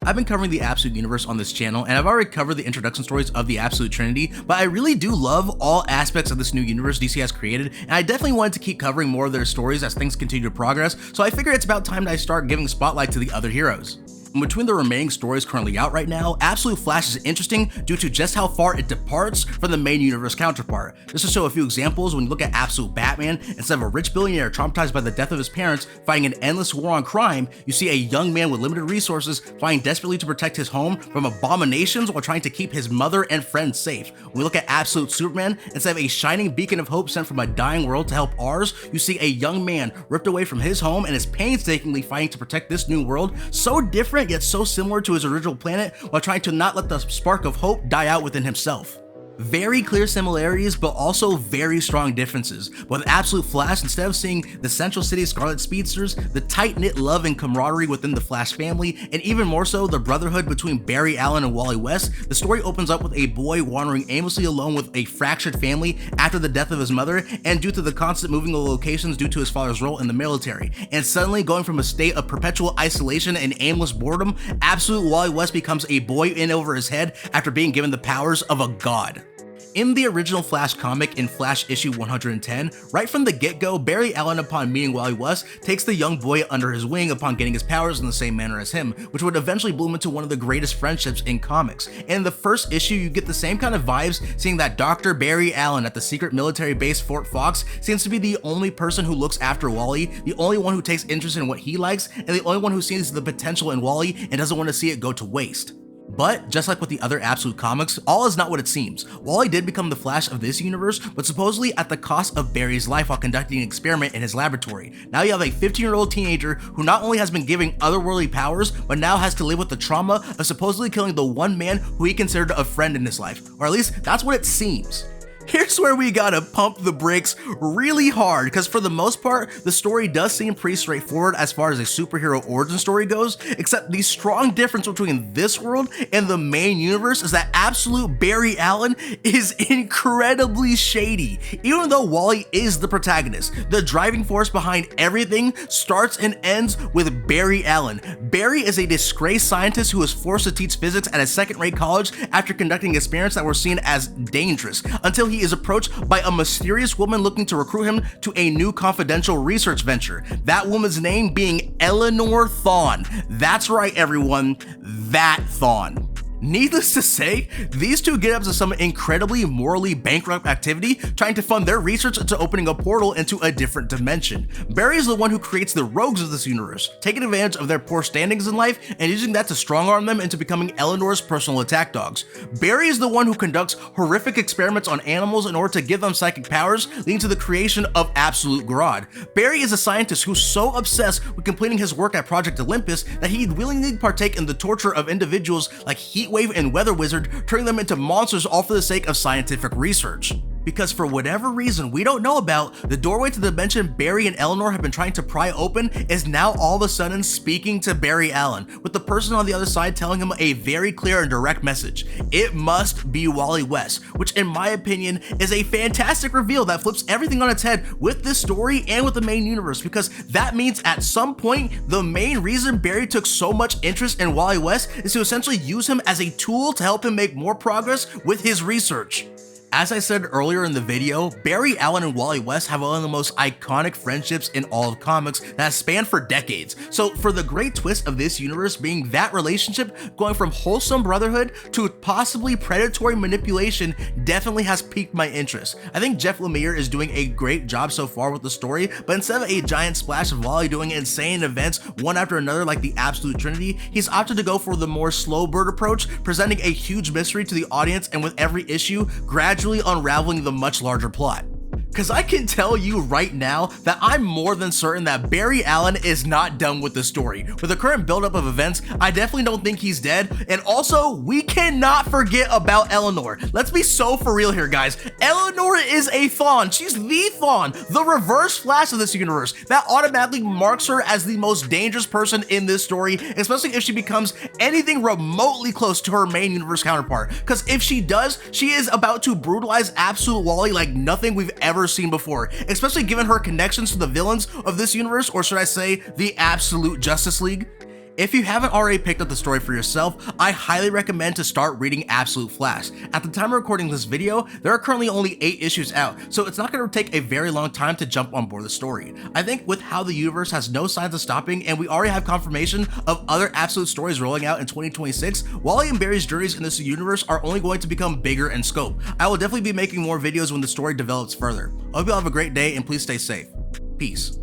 I've been covering the Absolute Universe on this channel, and I've already covered the introduction stories of the Absolute Trinity, but I really do love all aspects of this new universe DC has created, and I definitely wanted to keep covering more of their stories as things continue to progress, so I figure it's about time that I start giving spotlight to the other heroes. And between the remaining stories currently out right now, Absolute Flash is interesting due to just how far it departs from the main universe counterpart. Just to show a few examples, when you look at Absolute Batman, instead of a rich billionaire traumatized by the death of his parents fighting an endless war on crime, you see a young man with limited resources fighting desperately to protect his home from abominations while trying to keep his mother and friends safe. When we look at Absolute Superman, instead of a shining beacon of hope sent from a dying world to help ours, you see a young man ripped away from his home and is painstakingly fighting to protect this new world, so different yet so similar to his original planet, while trying to not let the spark of hope die out within himself. Very clear similarities, but also very strong differences. But with Absolute Flash, instead of seeing the Central City Scarlet Speedsters, the tight-knit love and camaraderie within the Flash family, and even more so, the brotherhood between Barry Allen and Wally West, the story opens up with a boy wandering aimlessly alone with a fractured family after the death of his mother, and due to the constant moving of locations due to his father's role in the military. And suddenly, going from a state of perpetual isolation and aimless boredom, Absolute Wally West becomes a boy in over his head after being given the powers of a god. In the original Flash comic in Flash issue 110, right from the get-go, Barry Allen, upon meeting Wally West, takes the young boy under his wing upon getting his powers in the same manner as him, which would eventually bloom into one of the greatest friendships in comics. And in the first issue, you get the same kind of vibes, seeing that Dr. Barry Allen at the secret military base Fort Fox seems to be the only person who looks after Wally, the only one who takes interest in what he likes, and the only one who sees the potential in Wally and doesn't want to see it go to waste. But, just like with the other Absolute comics, all is not what it seems. Wally did become the Flash of this universe, but supposedly at the cost of Barry's life while conducting an experiment in his laboratory. Now you have a 15-year-old teenager who not only has been given otherworldly powers, but now has to live with the trauma of supposedly killing the one man who he considered a friend in his life. Or at least, that's what it seems. Here's where we gotta pump the brakes really hard, because for the most part, the story does seem pretty straightforward as far as a superhero origin story goes, except the strong difference between this world and the main universe is that Absolute Barry Allen is incredibly shady. Even though Wally is the protagonist, the driving force behind everything starts and ends with Barry Allen. Barry is a disgraced scientist who was forced to teach physics at a second-rate college after conducting experiments that were seen as dangerous, until he is approached by a mysterious woman looking to recruit him to a new confidential research venture. That woman's name being Eleanor Thawne. That's right, everyone, that Thawne. Needless to say, these two get up to some incredibly morally bankrupt activity, trying to fund their research into opening a portal into a different dimension. Barry is the one who creates the rogues of this universe, taking advantage of their poor standings in life and using that to strong-arm them into becoming Eleanor's personal attack dogs. Barry is the one who conducts horrific experiments on animals in order to give them psychic powers, leading to the creation of Absolute Grodd. Barry is a scientist who's so obsessed with completing his work at Project Olympus that he'd willingly partake in the torture of individuals like Heatwave and Weather Wizard, turning them into monsters all for the sake of scientific research. Because for whatever reason we don't know about, the doorway to the dimension Barry and Eleanor have been trying to pry open is now all of a sudden speaking to Barry Allen, with the person on the other side telling him a very clear and direct message. It must be Wally West, which in my opinion is a fantastic reveal that flips everything on its head with this story and with the main universe, because that means at some point the main reason Barry took so much interest in Wally West is to essentially use him as a tool to help him make more progress with his research. As I said earlier in the video, Barry Allen and Wally West have one of the most iconic friendships in all of comics that has spanned for decades. So for the great twist of this universe being that relationship going from wholesome brotherhood to possibly predatory manipulation definitely has piqued my interest. I think Jeff Lemire is doing a great job so far with the story, but instead of a giant splash of Wally doing insane events one after another like the Absolute Trinity, he's opted to go for the more slow burn approach, presenting a huge mystery to the audience and with every issue gradually unraveling the much larger plot. Because I can tell you right now that I'm more than certain that Barry Allen is not done with the story. With the current buildup of events, I definitely don't think he's dead. And also, we cannot forget about Eleanor. Let's be so for real here, guys. Eleanor is a Thawne. She's the Thawne, the reverse Flash of this universe. That automatically marks her as the most dangerous person in this story, especially if she becomes anything remotely close to her main universe counterpart. Because if she does, she is about to brutalize Absolute Wally like nothing we've ever seen before, especially given her connections to the villains of this universe, or should I say, the Absolute Justice League. If you haven't already picked up the story for yourself, I highly recommend to start reading Absolute Flash. At the time of recording this video, there are currently only 8 issues out, so it's not going to take a very long time to jump on board the story. I think with how the universe has no signs of stopping and we already have confirmation of other Absolute stories rolling out in 2026, Wally and Barry's journeys in this universe are only going to become bigger in scope. I will definitely be making more videos when the story develops further. I hope you all have a great day and please stay safe. Peace.